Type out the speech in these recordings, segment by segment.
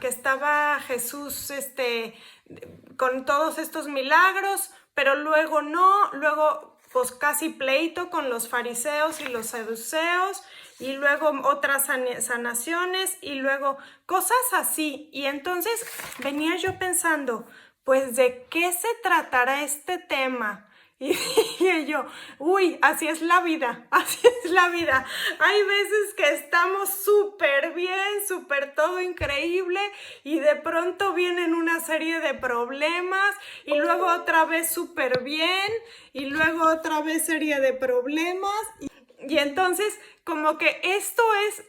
que estaba Jesús con todos estos milagros, pero luego no, luego pues casi pleito con los fariseos y los saduceos, y luego otras sanaciones, y luego cosas así. Y entonces venía yo pensando, pues ¿de qué se tratará este tema? Y dije yo, uy, así es la vida, así es la vida. Hay veces que estamos súper bien, súper todo increíble, y de pronto vienen una serie de problemas, y luego otra vez súper bien, y luego otra vez serie de problemas. Y entonces como que esto es,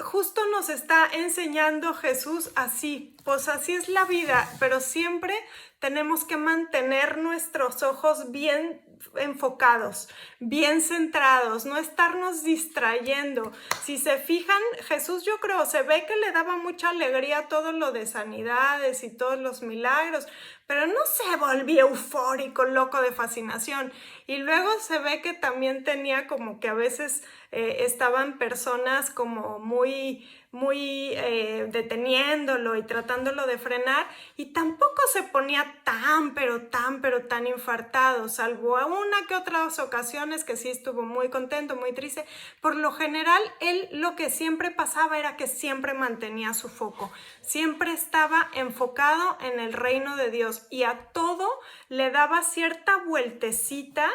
justo nos está enseñando Jesús así, pues así es la vida, pero siempre tenemos que mantener nuestros ojos bien enfocados, bien centrados, no estarnos distrayendo. Si se fijan, Jesús, yo creo, se ve que le daba mucha alegría todo lo de sanidades y todos los milagros, pero no se volvía eufórico, loco de fascinación. Y luego se ve que también tenía como que a veces estaban personas como muy deteniéndolo y tratándolo de frenar, y tampoco se ponía tan, pero tan infartado, salvo a una que otras ocasiones que sí estuvo muy contento, muy triste. Por lo general, él lo que siempre pasaba era que siempre mantenía su foco, siempre estaba enfocado en el reino de Dios, y a todo le daba cierta vueltecita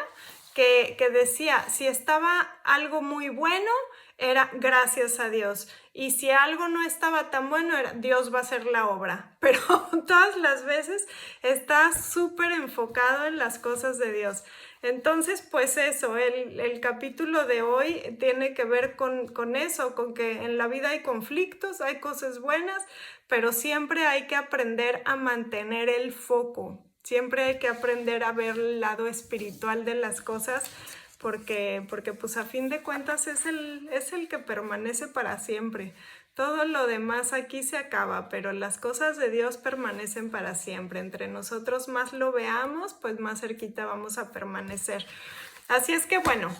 que decía, si estaba algo muy bueno, era gracias a Dios. Y si algo no estaba tan bueno, era Dios va a hacer la obra. Pero todas las veces está súper enfocado en las cosas de Dios. Entonces, pues eso, el capítulo de hoy tiene que ver con eso, con que en la vida hay conflictos, hay cosas buenas, pero siempre hay que aprender a mantener el foco. Siempre hay que aprender a ver el lado espiritual de las cosas, porque pues a fin de cuentas es el que permanece para siempre. Todo lo demás aquí se acaba, pero las cosas de Dios permanecen para siempre. Entre nosotros más lo veamos, pues más cerquita vamos a permanecer. Así es que bueno,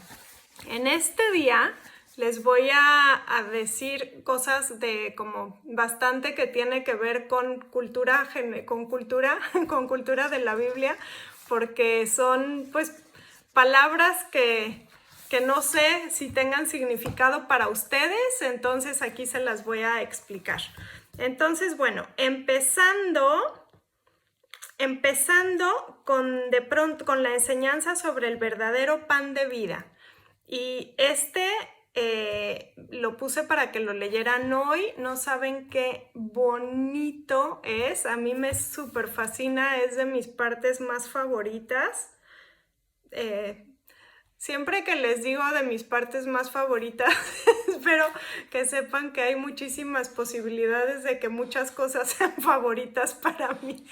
en este día les voy a decir cosas de como bastante que tiene que ver con cultura de la Biblia, porque son pues palabras que no sé si tengan significado para ustedes, entonces aquí se las voy a explicar. Entonces, bueno, empezando de pronto con la enseñanza sobre el verdadero pan de vida. Y lo puse para que lo leyeran hoy. No saben qué bonito es. A mí me súper fascina, es de mis partes más favoritas. Siempre que les digo de mis partes más favoritas, espero que sepan que hay muchísimas posibilidades de que muchas cosas sean favoritas para mí.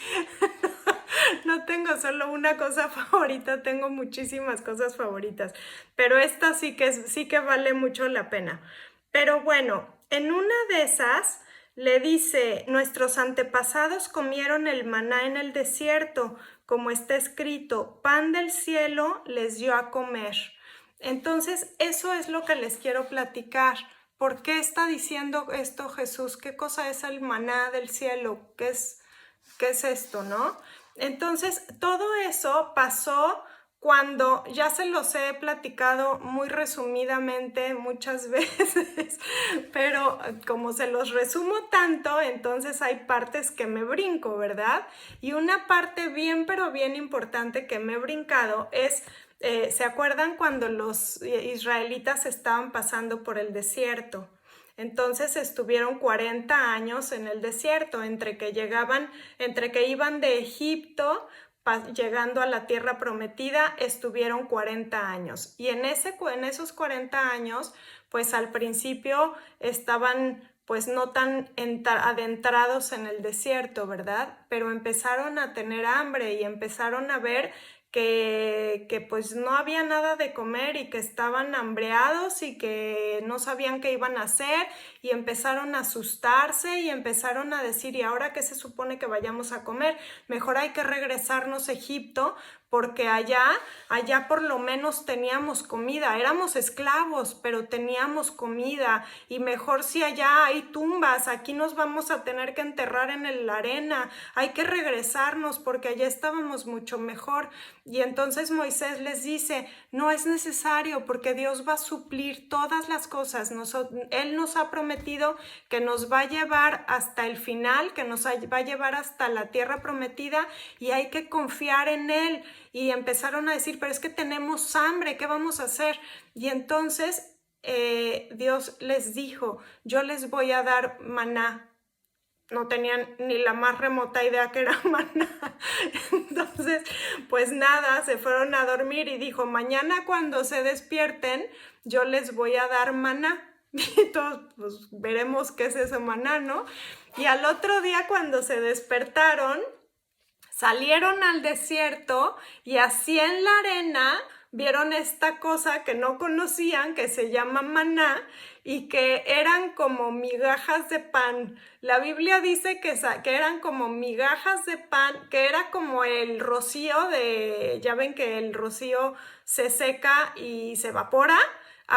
No tengo solo una cosa favorita, tengo muchísimas cosas favoritas, pero esta sí que vale mucho la pena. Pero bueno, en una de esas le dice, nuestros antepasados comieron el maná en el desierto, como está escrito, pan del cielo les dio a comer. Entonces, eso es lo que les quiero platicar. ¿Por qué está diciendo esto Jesús? ¿Qué cosa es el maná del cielo? ¿Qué es esto, no? Entonces, todo eso pasó cuando, ya se los he platicado muy resumidamente muchas veces, pero como se los resumo tanto, entonces hay partes que me brinco, ¿verdad? Y una parte bien, pero bien importante que me he brincado es, ¿se acuerdan cuando los israelitas estaban pasando por el desierto? Entonces estuvieron 40 años en el desierto, entre que iban de Egipto, llegando a la tierra prometida, estuvieron 40 años. Y en esos 40 años, pues al principio estaban pues no tan adentrados en el desierto, ¿verdad? Pero empezaron a tener hambre y empezaron a ver que pues no había nada de comer y que estaban hambreados y que no sabían qué iban a hacer, y empezaron a asustarse y empezaron a decir, ¿y ahora qué se supone que vayamos a comer? Mejor hay que regresarnos a Egipto porque allá por lo menos teníamos comida, éramos esclavos, pero teníamos comida, y mejor si allá hay tumbas, aquí nos vamos a tener que enterrar en la arena, hay que regresarnos porque allá estábamos mucho mejor. Y entonces Moisés les dice, no es necesario porque Dios va a suplir todas las cosas, Él nos ha prometido que nos va a llevar hasta el final, que nos va a llevar hasta la tierra prometida, y hay que confiar en Él. Y empezaron a decir, pero es que tenemos hambre, ¿qué vamos a hacer? Y entonces Dios les dijo, yo les voy a dar maná. No tenían ni la más remota idea que era maná. Entonces, pues nada, se fueron a dormir y dijo, mañana cuando se despierten, yo les voy a dar maná. Y todos, pues veremos qué es ese maná, ¿no? Y al otro día cuando se despertaron, salieron al desierto y así en la arena vieron esta cosa que no conocían, que se llama maná, y que eran como migajas de pan. La Biblia dice que eran como migajas de pan, que era como el rocío ya ven que el rocío se seca y se evapora.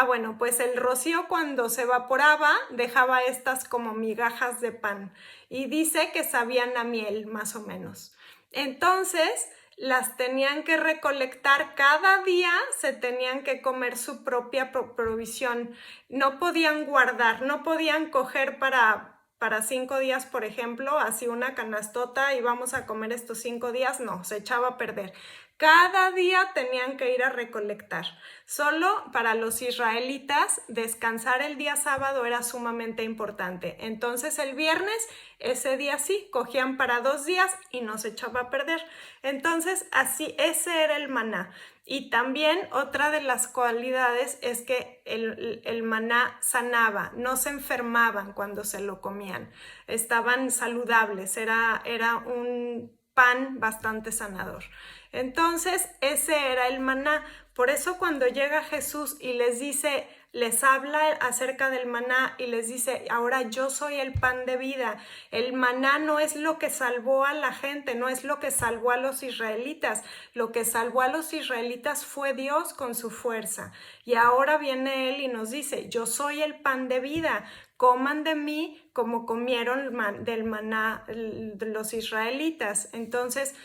Bueno, pues el rocío cuando se evaporaba dejaba estas como migajas de pan, y dice que sabían a miel, más o menos. Entonces las tenían que recolectar cada día, se tenían que comer su propia provisión, no podían guardar, no podían coger para 5 días, por ejemplo, así una canastota y vamos a comer estos 5 días, no, se echaba a perder. Cada día tenían que ir a recolectar. Solo para los israelitas descansar el día sábado era sumamente importante. Entonces el viernes, ese día sí, cogían para 2 días y no se echaba a perder. Entonces así, ese era el maná. Y también otra de las cualidades es que el maná sanaba, no se enfermaban cuando se lo comían, estaban saludables, era un pan bastante sanador. Entonces ese era el maná. Por eso cuando llega Jesús y les habla acerca del maná y les dice, ahora yo soy el pan de vida. El maná no es lo que salvó a la gente, no es lo que salvó a los israelitas. Lo que salvó a los israelitas fue Dios con su fuerza. Y ahora viene Él y nos dice, yo soy el pan de vida. Coman de mí como comieron del maná de los israelitas. Entonces,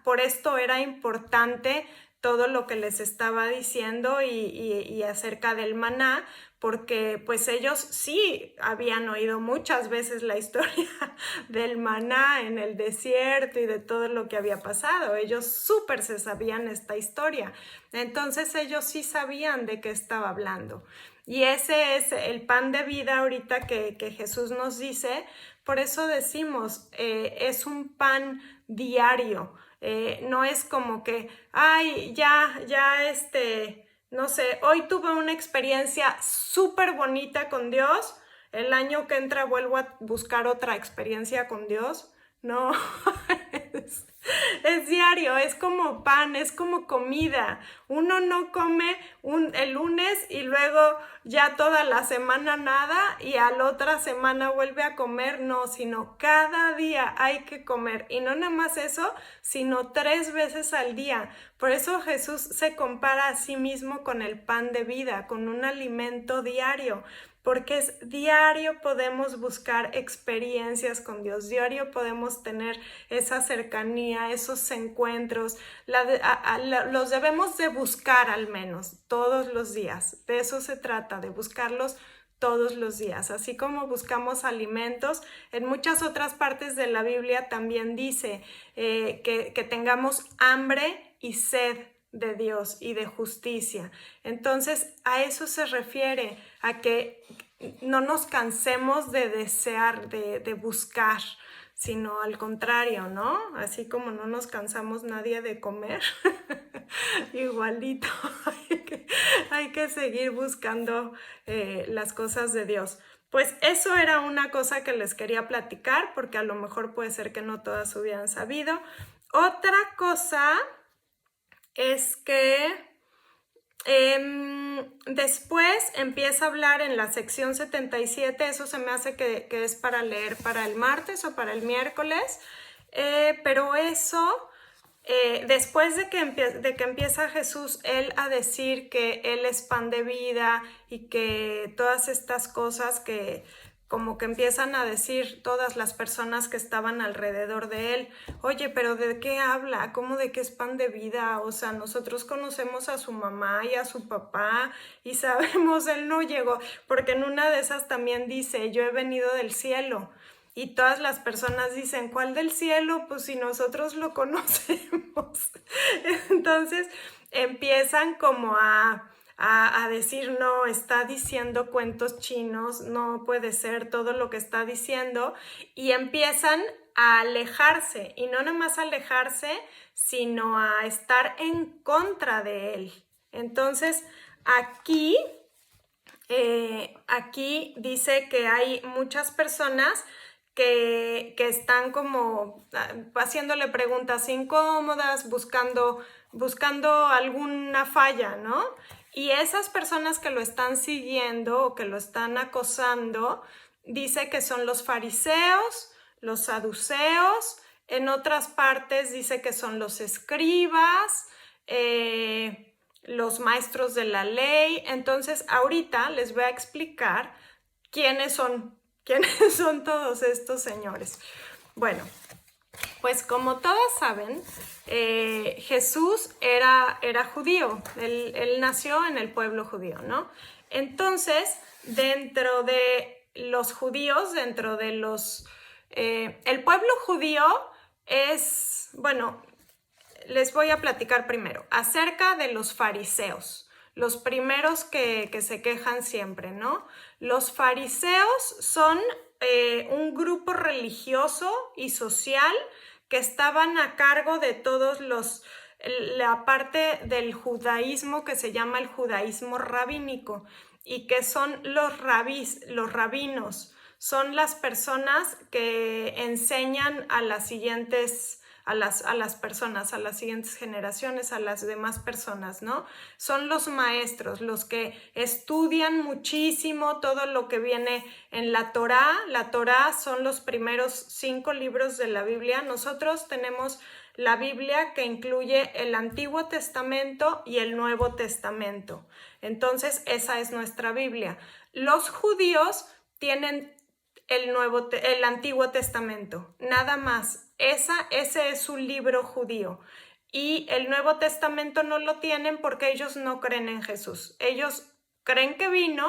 por esto era importante todo lo que les estaba diciendo y acerca del maná, porque pues ellos sí habían oído muchas veces la historia del maná en el desierto y de todo lo que había pasado. Ellos súper se sabían esta historia. Entonces ellos sí sabían de qué estaba hablando. Y ese es el pan de vida ahorita que Jesús nos dice. Por eso decimos, es un pan diario. No es como que, ay, no sé, hoy tuve una experiencia súper bonita con Dios, el año que entra vuelvo a buscar otra experiencia con Dios. No, es diario, es como pan, es como comida. Uno no come el lunes y luego ya toda la semana nada y a la otra semana vuelve a comer, no, sino cada día hay que comer. Y no nada más eso, sino 3 veces al día. Por eso Jesús se compara a sí mismo con el pan de vida, con un alimento diario. Porque es diario podemos buscar experiencias con Dios, diario podemos tener esa cercanía, esos encuentros, los debemos de buscar al menos todos los días. De eso se trata, de buscarlos todos los días. Así como buscamos alimentos, en muchas otras partes de la Biblia también dice que tengamos hambre y sed de Dios y de justicia. Entonces a eso se refiere, a que no nos cansemos de desear, de buscar, sino al contrario, ¿no? Así como no nos cansamos nadie de comer, igualito hay que seguir buscando las cosas de Dios. Pues eso era una cosa que les quería platicar, porque a lo mejor puede ser que no todas hubieran sabido. Otra cosa es que después empieza a hablar en la sección 77, eso se me hace que es para leer para el martes o para el miércoles, pero eso después de que empieza Jesús, él a decir que él es pan de vida y que todas estas cosas que como que empiezan a decir todas las personas que estaban alrededor de él, oye, pero ¿de qué habla? ¿Cómo de qué es pan de vida? O sea, nosotros conocemos a su mamá y a su papá y sabemos, él no llegó, porque en una de esas también dice, yo he venido del cielo. Y todas las personas dicen, ¿cuál del cielo? Pues si nosotros lo conocemos. Entonces empiezan como a decir, no, está diciendo cuentos chinos, no puede ser todo lo que está diciendo. Y empiezan a alejarse, y no nomás alejarse, sino a estar en contra de él. Entonces aquí dice que hay muchas personas que están como haciéndole preguntas incómodas, buscando alguna falla, ¿no? Y esas personas que lo están siguiendo o que lo están acosando, dice que son los fariseos, los saduceos, en otras partes dice que son los escribas, los maestros de la ley. Entonces ahorita les voy a explicar quiénes son todos estos señores. Bueno, pues como todas saben, Jesús era judío, él nació en el pueblo judío, ¿no? Entonces, dentro de los judíos, el pueblo judío es, bueno, les voy a platicar primero acerca de los fariseos, los primeros que se quejan siempre, ¿no? Los fariseos son un grupo religioso y social que estaban a cargo de la parte del judaísmo que se llama el judaísmo rabínico y que son los rabinos, son las personas que enseñan a las siguientes a las personas, a las siguientes generaciones, a las demás personas, ¿no? Son los maestros, los que estudian muchísimo todo lo que viene en la Torá. La Torá son los primeros 5 libros de la Biblia. Nosotros tenemos la Biblia que incluye el Antiguo Testamento y el Nuevo Testamento. Entonces, esa es nuestra Biblia. Los judíos tienen el Antiguo Testamento, nada más. Ese es su libro judío. Y el Nuevo Testamento no lo tienen porque ellos no creen en Jesús. Ellos creen que vino,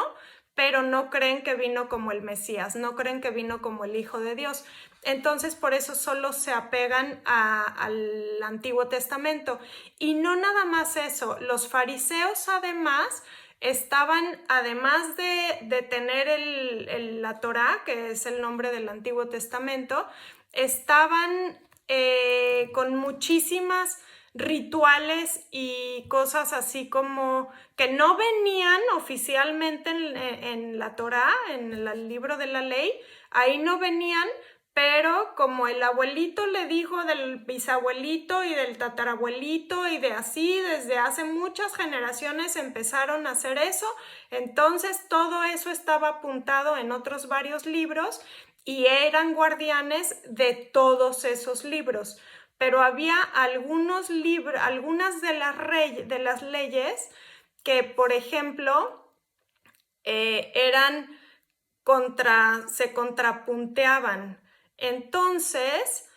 pero no creen que vino como el Mesías, no creen que vino como el Hijo de Dios. Entonces, por eso solo se apegan al Antiguo Testamento. Y no nada más eso, los fariseos además estaban, además de tener la Torá, que es el nombre del Antiguo Testamento, estaban con muchísimas rituales y cosas así como que no venían oficialmente en la Torá, en el libro de la ley, ahí no venían, pero como el abuelito le dijo del bisabuelito y del tatarabuelito y de así, desde hace muchas generaciones empezaron a hacer eso, entonces todo eso estaba apuntado en otros varios libros y eran guardianes de todos esos libros. Pero había algunos libros, algunas de las leyes que, por ejemplo, se contrapunteaban. Entonces,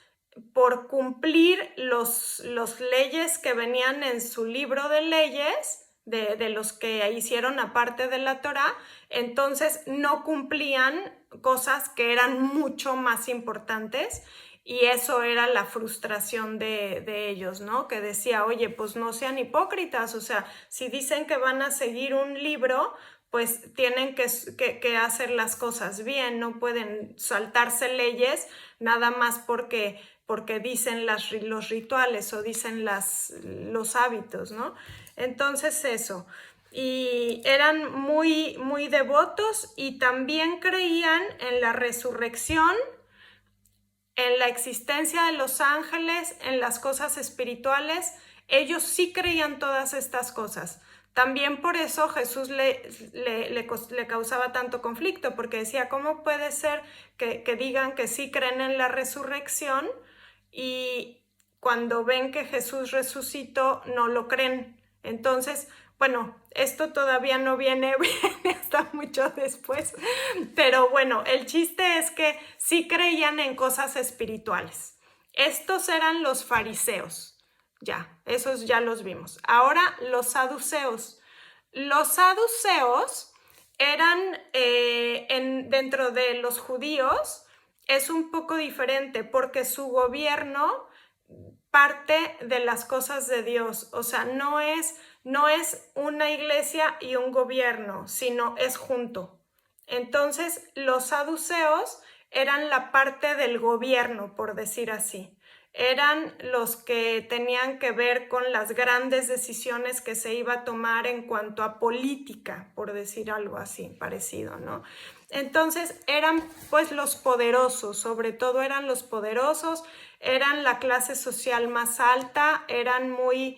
por cumplir los leyes que venían en su libro de leyes, de los que hicieron aparte de la Torá, entonces no cumplían cosas que eran mucho más importantes. Y eso era la frustración de ellos, ¿no? Que decía, oye, pues no sean hipócritas, o sea, si dicen que van a seguir un libro, pues tienen que hacer las cosas bien, no pueden saltarse leyes nada más porque dicen los rituales o dicen los hábitos, ¿no? Entonces eso. Y eran muy, muy devotos y también creían en la resurrección, en la existencia de los ángeles, en las cosas espirituales. Ellos sí creían todas estas cosas. También por eso Jesús le causaba tanto conflicto, porque decía, ¿cómo puede ser que digan que sí creen en la resurrección y cuando ven que Jesús resucitó, no lo creen. Entonces, bueno, esto todavía no viene hasta mucho después, pero bueno, el chiste es que sí creían en cosas espirituales. Estos eran los fariseos, ya, esos ya los vimos. Ahora los saduceos. Los saduceos eran, dentro de los judíos, es un poco diferente porque su gobierno parte de las cosas de Dios, o sea, no es una iglesia y un gobierno, sino es junto. Entonces, los saduceos eran la parte del gobierno, por decir así. Eran los que tenían que ver con las grandes decisiones que se iba a tomar en cuanto a política, por decir algo así, parecido, ¿no? Entonces eran pues los poderosos, sobre todo eran los poderosos, eran la clase social más alta, eran muy,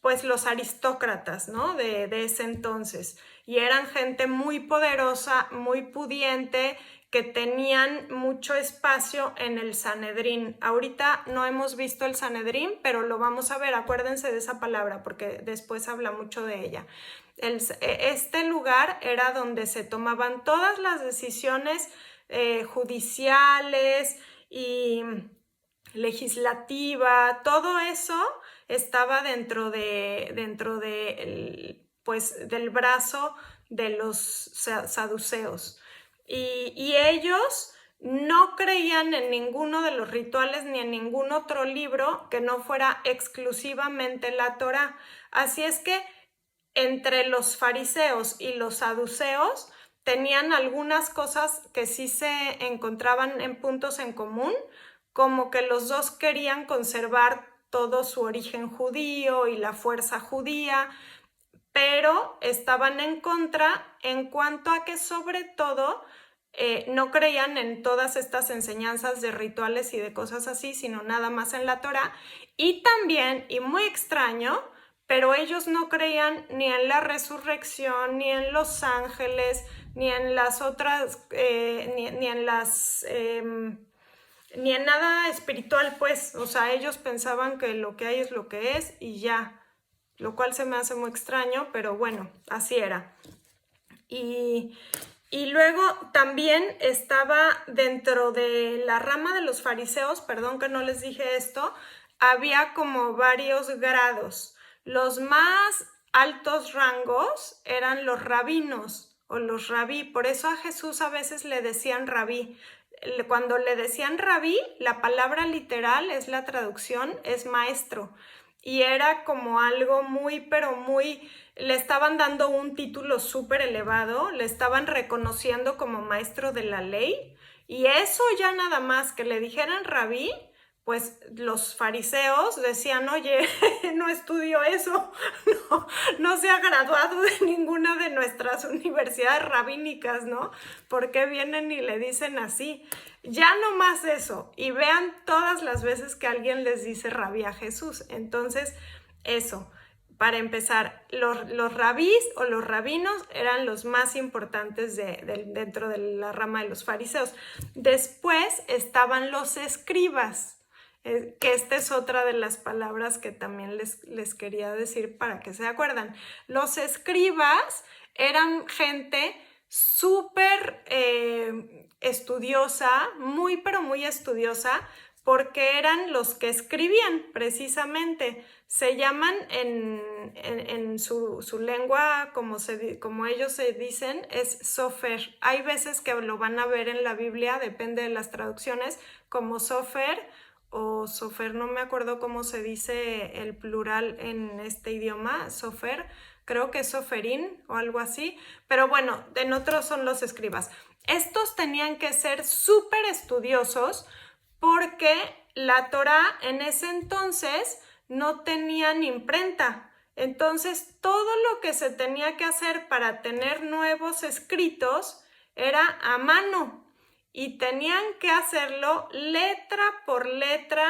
pues los aristócratas, ¿no? De ese entonces. Y eran gente muy poderosa, muy pudiente, que tenían mucho espacio en el Sanedrín. Ahorita no hemos visto el Sanedrín, pero lo vamos a ver, acuérdense de esa palabra, porque después habla mucho de ella. Este lugar era donde se tomaban todas las decisiones judiciales y legislativa, todo eso estaba dentro de pues, del brazo de los saduceos. Y ellos no creían en ninguno de los rituales ni en ningún otro libro que no fuera exclusivamente la Torá. Así es que entre los fariseos y los saduceos tenían algunas cosas que sí se encontraban en puntos en común, como que los dos querían conservar todo su origen judío y la fuerza judía, pero estaban en contra en cuanto a que sobre todo no creían en todas estas enseñanzas de rituales y de cosas así, sino nada más en la Torá. Y también, y muy extraño, pero ellos no creían ni en la resurrección, ni en los ángeles, ni en las otras, ni en nada espiritual, pues. O sea, ellos pensaban que lo que hay es lo que es y ya, lo cual se me hace muy extraño, pero bueno, así era. Y luego también estaba dentro de la rama de los fariseos, perdón que no les dije esto, había como varios grados. Los más altos rangos eran los rabinos o los rabí, por eso a Jesús a veces le decían rabí. Cuando le decían rabí, la palabra literal es la traducción, es maestro. Y era como algo muy, pero muy, le estaban dando un título súper elevado, le estaban reconociendo como maestro de la ley, y eso ya nada más que le dijeran rabí, pues los fariseos decían, oye, no estudió eso, no se ha graduado de ninguna de nuestras universidades rabínicas, ¿no? ¿Por qué vienen y le dicen así? Ya no más eso, y vean todas las veces que alguien les dice rabí a Jesús. Entonces, eso, para empezar, los rabís o los rabinos eran los más importantes dentro de la rama de los fariseos. Después estaban los escribas, que esta es otra de las palabras que también les quería decir para que se acuerdan. Los escribas eran gente súper estudiosa, muy pero muy estudiosa, porque eran los que escribían precisamente. Se llaman en su lengua, como ellos se dicen, es sofer. Hay veces que lo van a ver en la Biblia, depende de las traducciones, como sofer o sofer, no me acuerdo cómo se dice el plural en este idioma, sofer, creo que es soferín o algo así, pero bueno, en otros son los escribas. Estos tenían que ser súper estudiosos porque la Torá en ese entonces no tenían imprenta. Entonces, todo lo que se tenía que hacer para tener nuevos escritos era a mano y tenían que hacerlo letra por letra,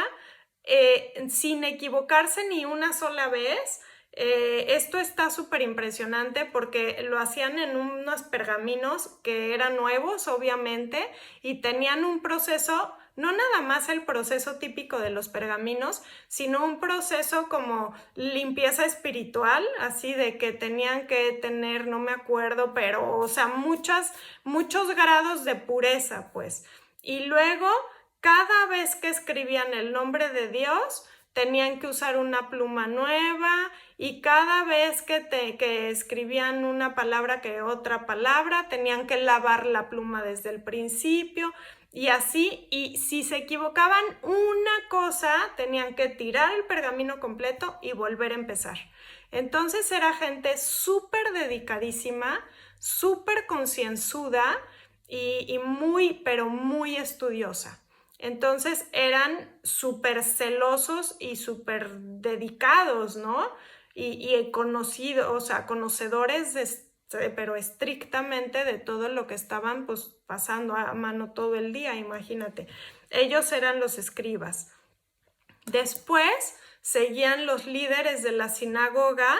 sin equivocarse ni una sola vez. Esto está súper impresionante porque lo hacían en unos pergaminos que eran nuevos, obviamente, y tenían un proceso no nada más el proceso típico de los pergaminos, sino un proceso como limpieza espiritual, así de que tenían que tener, no me acuerdo, pero, o sea, muchos grados de pureza, pues. Y luego, cada vez que escribían el nombre de Dios, tenían que usar una pluma nueva, y cada vez que escribían una palabra que otra palabra, tenían que lavar la pluma desde el principio, y así, y si se equivocaban una cosa, tenían que tirar el pergamino completo y volver a empezar. Entonces era gente súper dedicadísima, súper concienzuda y muy, pero muy estudiosa. Entonces eran súper celosos y súper dedicados, ¿no? Y conocidos, o sea, conocedores pero estrictamente de todo lo que estaban pues pasando a mano todo el día, imagínate. Ellos eran los escribas. Después seguían los líderes de la sinagoga,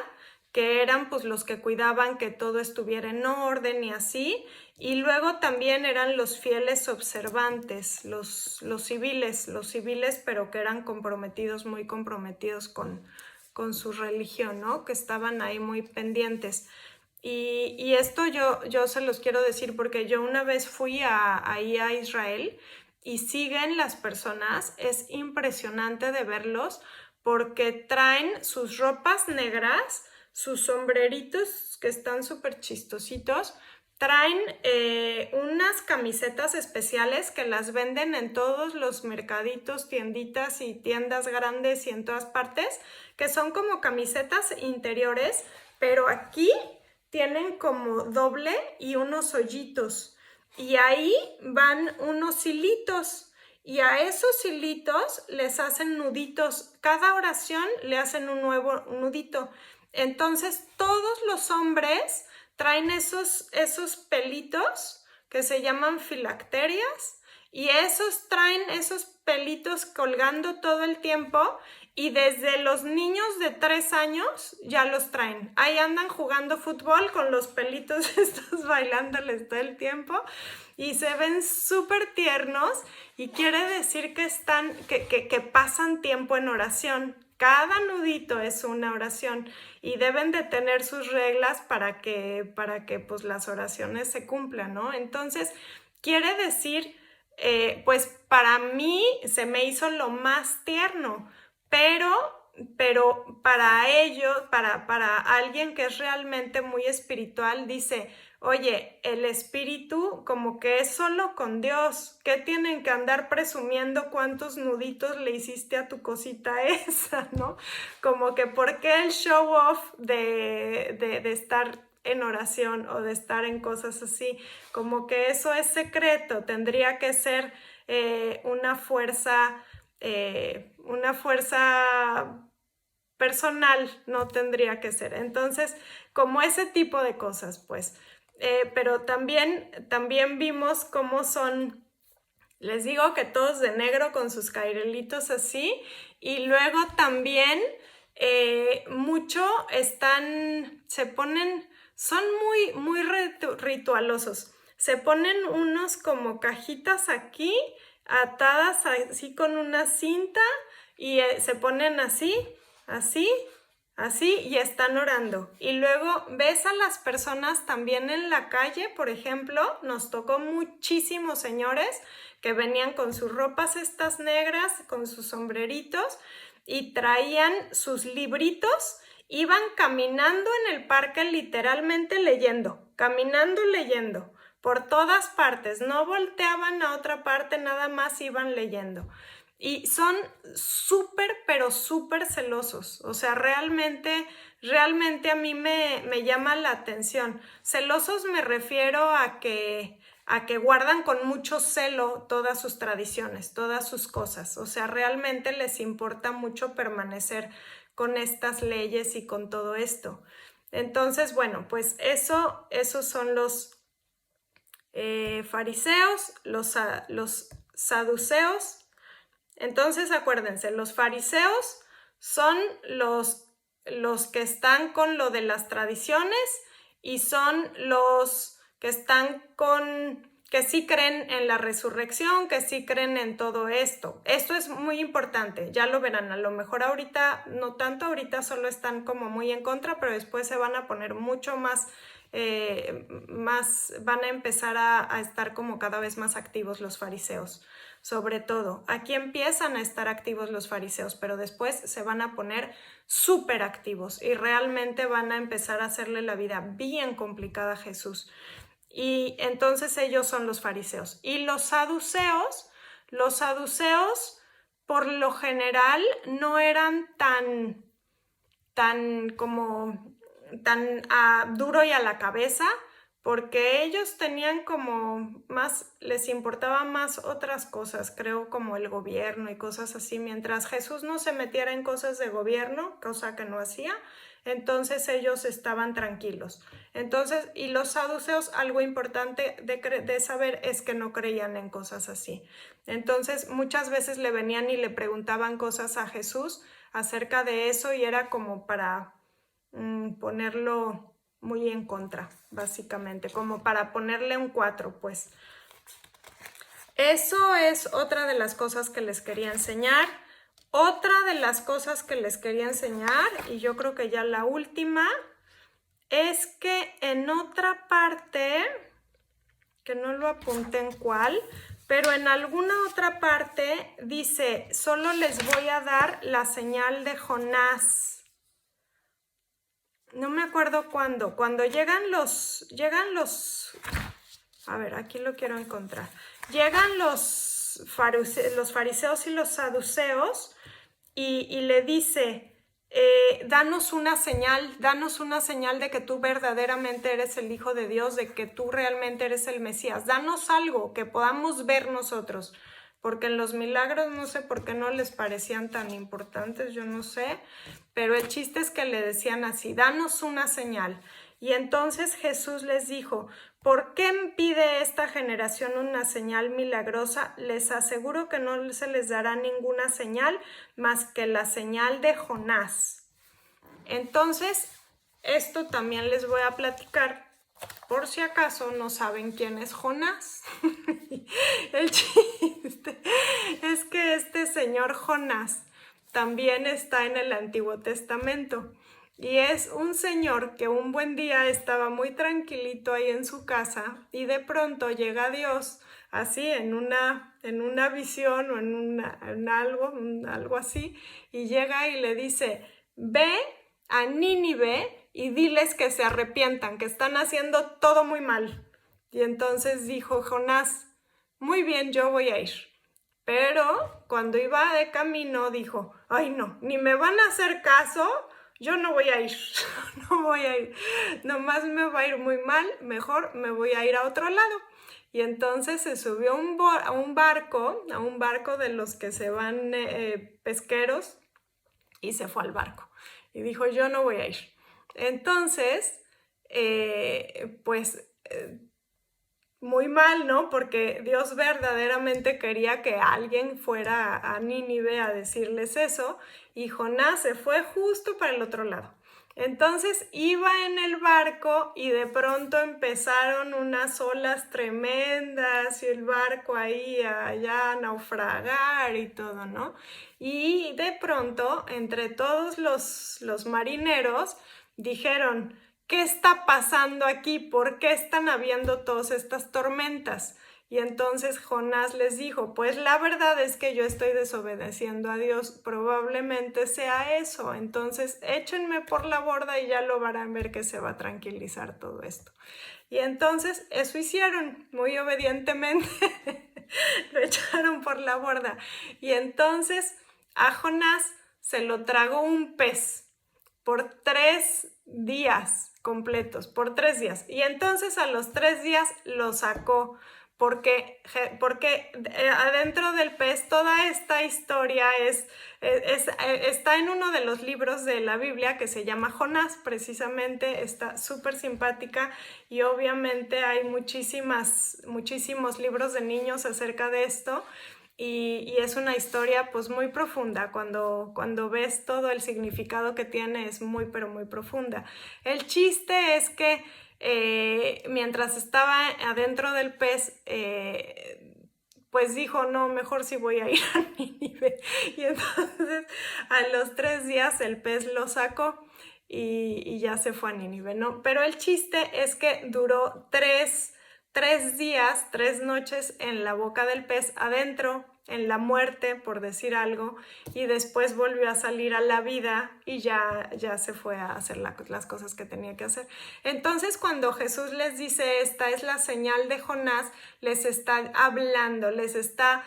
que eran pues los que cuidaban que todo estuviera en orden y así, y luego también eran los fieles observantes, los civiles, pero que eran comprometidos, muy comprometidos con su religión, ¿no? Que estaban ahí muy pendientes. Y esto yo se los quiero decir porque yo una vez fui ahí a Israel y siguen las personas, es impresionante de verlos porque traen sus ropas negras, sus sombreritos que están súper chistositos, traen unas camisetas especiales que las venden en todos los mercaditos, tienditas y tiendas grandes y en todas partes, que son como camisetas interiores, pero aquí tienen como doble y unos hoyitos. Y ahí van unos hilitos. Y a esos hilitos les hacen nuditos. Cada oración le hacen un nuevo nudito. Entonces todos los hombres traen esos pelitos que se llaman filacterias. Y esos traen esos pelitos colgando todo el tiempo. Y desde los niños de 3 años ya los traen. Ahí andan jugando fútbol con los pelitos estos bailándoles todo el tiempo. Y se ven súper tiernos y quiere decir que pasan tiempo en oración. Cada nudito es una oración y deben de tener sus reglas para que pues las oraciones se cumplan, ¿no? Entonces, quiere decir, pues para mí se me hizo lo más tierno, pero para ellos, para alguien que es realmente muy espiritual, dice, oye, el espíritu como que es solo con Dios. ¿Qué tienen que andar presumiendo cuántos nuditos le hiciste a tu cosita esa, no? Como que ¿por qué el show off de estar en oración o de estar en cosas así? Como que eso es secreto, tendría que ser una fuerza personal, no tendría que ser. Entonces, como ese tipo de cosas, pues. Pero también vimos cómo son, les digo que todos de negro con sus cairelitos así, y luego también mucho se ponen, son muy ritualosos. Se ponen unos como cajitas aquí, atadas así con una cinta, y se ponen así, y están orando. Y luego ves a las personas también en la calle, por ejemplo, nos tocó muchísimos señores que venían con sus ropas estas negras, con sus sombreritos y traían sus libritos, iban caminando en el parque literalmente leyendo, caminando leyendo por todas partes, no volteaban a otra parte, nada más iban leyendo. Y son súper, pero súper celosos. O sea, realmente a mí me llama la atención. Celosos me refiero a que guardan con mucho celo todas sus tradiciones, todas sus cosas. O sea, realmente les importa mucho permanecer con estas leyes y con todo esto. Entonces, bueno, pues esos son los fariseos, los saduceos. Entonces, acuérdense, los fariseos son los que están con lo de las tradiciones y son los que están con que sí creen en la resurrección, que sí creen en todo esto. Esto es muy importante, ya lo verán, a lo mejor ahorita, no tanto, ahorita solo están como muy en contra, pero después se van a poner mucho más, van a empezar a estar como cada vez más activos los fariseos. Sobre todo, aquí empiezan a estar activos los fariseos, pero después se van a poner súper activos y realmente van a empezar a hacerle la vida bien complicada a Jesús. Y entonces ellos son los fariseos. Y los saduceos por lo general no eran tan duro y a la cabeza, porque ellos tenían como más, les importaba más otras cosas, creo, como el gobierno y cosas así. Mientras Jesús no se metiera en cosas de gobierno, cosa que no hacía, entonces ellos estaban tranquilos. Entonces, y los saduceos, algo importante de saber es que no creían en cosas así. Entonces, muchas veces le venían y le preguntaban cosas a Jesús acerca de eso y era como para ponerlo muy en contra, básicamente, como para ponerle un 4, pues. Eso es otra de las cosas que les quería enseñar. Otra de las cosas que les quería enseñar, y yo creo que ya la última, es que en otra parte, que no lo apunté en cuál, pero en alguna otra parte dice, solo les voy a dar la señal de Jonás. No me acuerdo cuándo. Cuando llegan los, a ver, aquí lo quiero encontrar. Llegan los fariseos y los saduceos y le dice, danos una señal de que tú verdaderamente eres el Hijo de Dios, de que tú realmente eres el Mesías. Danos algo que podamos ver nosotros. Porque en los milagros no sé por qué no les parecían tan importantes, yo no sé, pero el chiste es que le decían así, danos una señal. Y entonces Jesús les dijo, ¿por qué pide esta generación una señal milagrosa? Les aseguro que no se les dará ninguna señal más que la señal de Jonás. Entonces, esto también les voy a platicar. Por si acaso no saben quién es Jonás. El chiste es que este señor Jonás también está en el Antiguo Testamento. Y es un señor que un buen día estaba muy tranquilito ahí en su casa y de pronto llega Dios así en una visión o en algo así, y llega y le dice, ve a Nínive y diles que se arrepientan, que están haciendo todo muy mal. Y entonces dijo Jonás, muy bien, yo voy a ir. Pero cuando iba de camino dijo, ay no, ni me van a hacer caso, yo no voy a ir, no voy a ir, nomás me va a ir muy mal, mejor me voy a ir a otro lado. Y entonces se subió a un barco de los que se van pesqueros, y se fue al barco. Y dijo, yo no voy a ir. Entonces, muy mal, ¿no? Porque Dios verdaderamente quería que alguien fuera a Nínive a decirles eso, y Jonás se fue justo para el otro lado. Entonces iba en el barco y de pronto empezaron unas olas tremendas y el barco ahí allá a naufragar y todo, ¿no? Y de pronto, entre todos los marineros, dijeron, ¿qué está pasando aquí? ¿Por qué están habiendo todas estas tormentas? Y entonces Jonás les dijo, pues la verdad es que yo estoy desobedeciendo a Dios, probablemente sea eso, entonces échenme por la borda y ya lo van a ver que se va a tranquilizar todo esto. Y entonces eso hicieron, muy obedientemente, lo echaron por la borda. Y entonces a Jonás se lo tragó un pez por 3 días completos, por 3 días. Y entonces a los 3 días lo sacó, porque adentro del pez toda esta historia está en uno de los libros de la Biblia que se llama Jonás, precisamente, está súper simpática, y obviamente hay muchísimos libros de niños acerca de esto. Y es una historia pues muy profunda, cuando ves todo el significado que tiene es muy pero muy profunda. El chiste es que mientras estaba adentro del pez, pues dijo, no, mejor sí voy a ir a Nínive. Y entonces a los 3 días el pez lo sacó y ya se fue a Nínive, ¿no? Pero el chiste es que duró 3 días, 3 noches en la boca del pez adentro, en la muerte, por decir algo, y después volvió a salir a la vida y ya se fue a hacer las cosas que tenía que hacer. Entonces, cuando Jesús les dice, esta es la señal de Jonás, les está hablando, les está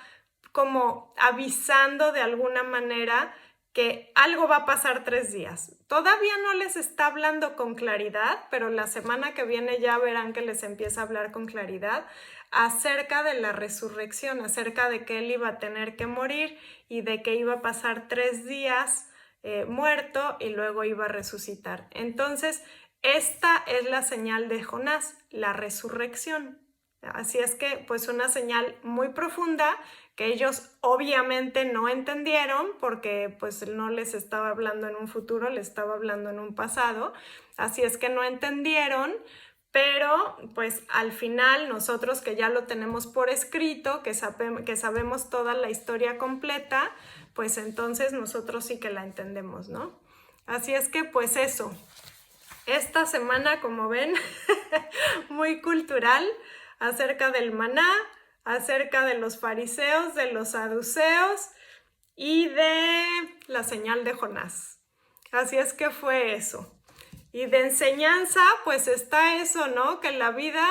como avisando de alguna manera que algo va a pasar 3 días. Todavía no les está hablando con claridad, pero la semana que viene ya verán que les empieza a hablar con claridad acerca de la resurrección, acerca de que él iba a tener que morir y de que iba a pasar 3 días muerto y luego iba a resucitar. Entonces, esta es la señal de Jonás, la resurrección. Así es que, pues, una señal muy profunda que ellos obviamente no entendieron porque pues no les estaba hablando en un futuro, les estaba hablando en un pasado. Así es que no entendieron, pero pues al final nosotros que ya lo tenemos por escrito, que sabemos toda la historia completa, pues entonces nosotros sí que la entendemos, ¿no? Así es que pues eso. Esta semana, como ven, muy cultural acerca del maná, acerca de los fariseos, de los saduceos y de la señal de Jonás. Así es que fue eso. Y de enseñanza, pues está eso, ¿no? Que en la vida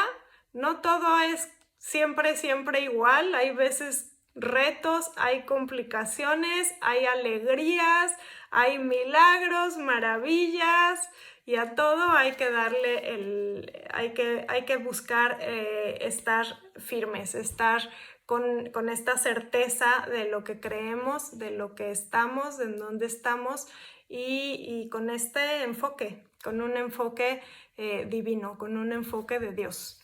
no todo es siempre igual. Hay veces retos, hay complicaciones, hay alegrías, hay milagros, maravillas, y a todo hay que darle hay que buscar estar firmes, estar con esta certeza de lo que creemos, de lo que estamos, de dónde estamos y con este enfoque, con un enfoque divino, con un enfoque de Dios.